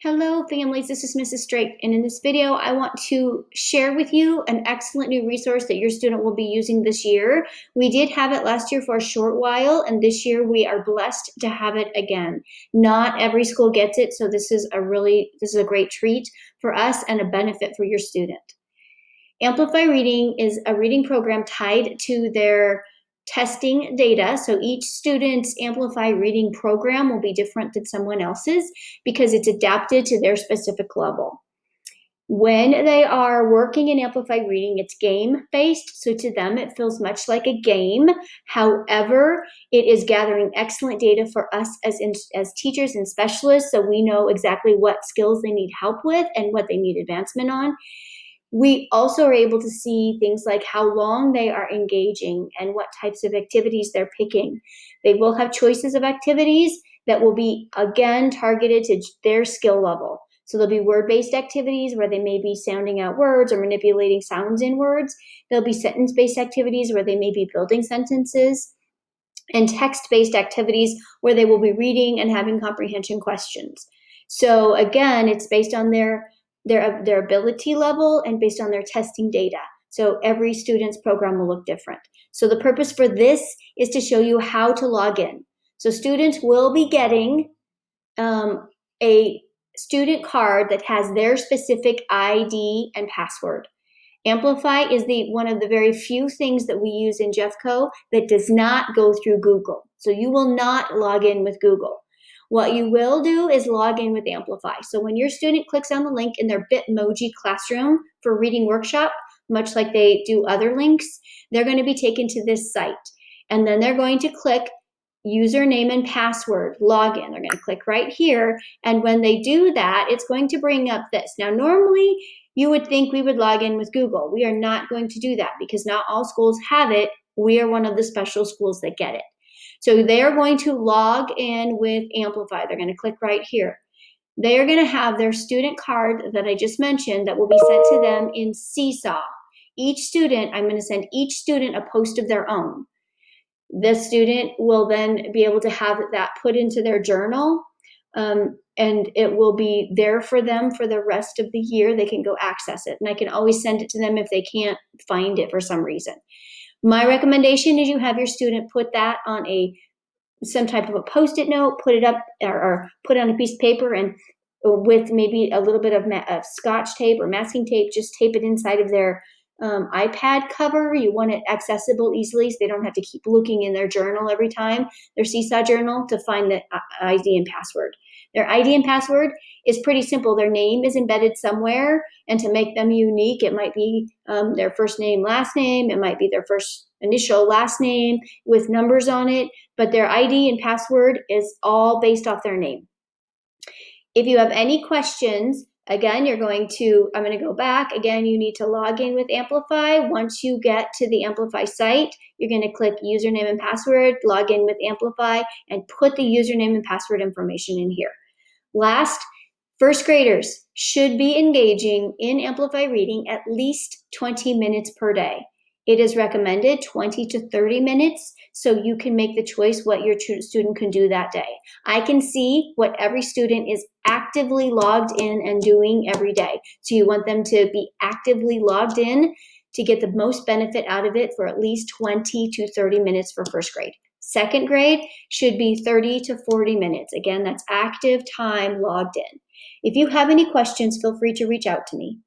Hello families, this is Mrs. Straight, and in this video I want to share with you an excellent new resource that your student will be using this year. We did have it last year for a short while, and this year we are blessed to have it again. Not every school gets it, so this is a great treat for us and a benefit for your student. Amplify Reading is a reading program tied to their testing data. So each student's Amplify Reading program will be different than someone else's because it's adapted to their specific level. When they are working in Amplify Reading, it's game-based, so to them it feels much like a game. However, it is gathering excellent data for us as teachers and specialists, so we know exactly what skills they need help with and what they need advancement on. We also are able to see things like how long they are engaging and what types of activities they're picking. They will have choices of activities that will be, again, targeted to their skill level. So there'll be word-based activities where they may be sounding out words or manipulating sounds in words. There'll be sentence-based activities where they may be building sentences, and text-based activities where they will be reading and having comprehension questions. So again, it's based on their ability level and based on their testing data. So every student's program will look different. So the purpose for this is to show you how to log in. So students will be getting a student card that has their specific ID and password. Amplify is one of the very few things that we use in Jeffco that does not go through Google. So you will not log in with Google. What you will do is log in with Amplify. So when your student clicks on the link in their Bitmoji classroom for reading workshop, much like they do other links, they're going to be taken to this site. And then they're going to click username and password, login. They're going to click right here. And when they do that, it's going to bring up this. Now, normally you would think we would log in with Google. We are not going to do that because not all schools have it. We are one of the special schools that get it. So they're going to log in with Amplify. They're going to click right here. They're going to have their student card that I just mentioned that will be sent to them in Seesaw. I'm going to send each student a post of their own. The student will then be able to have that put into their journal, and it will be there for them for the rest of the year. They can go access it, and I can always send it to them if they can't find it for some reason. My recommendation is you have your student put that on some type of a Post-it note, put it up or put it on a piece of paper, and with maybe a little bit of Scotch tape or masking tape, just tape it inside of their iPad cover. You want it accessible easily so they don't have to keep looking in their journal every time, their Seesaw journal, to find the ID and password. Their ID and password is pretty simple. Their name is embedded somewhere, and to make them unique, it might be their first name, last name. It might be their first initial, last name with numbers on it, but their ID and password is all based off their name. If you have any questions, again, I'm going to go back. Again, you need to log in with Amplify. Once you get to the Amplify site, you're going to click username and password, log in with Amplify, and put the username and password information in here. Last, first graders should be engaging in Amplify Reading at least 20 minutes per day. It is recommended 20 to 30 minutes, so you can make the choice what your student can do that day. I can see what every student is actively logged in and doing every day. So you want them to be actively logged in to get the most benefit out of it for at least 20 to 30 minutes for first grade. Second grade should be 30 to 40 minutes. Again, that's active time logged in. If you have any questions, feel free to reach out to me.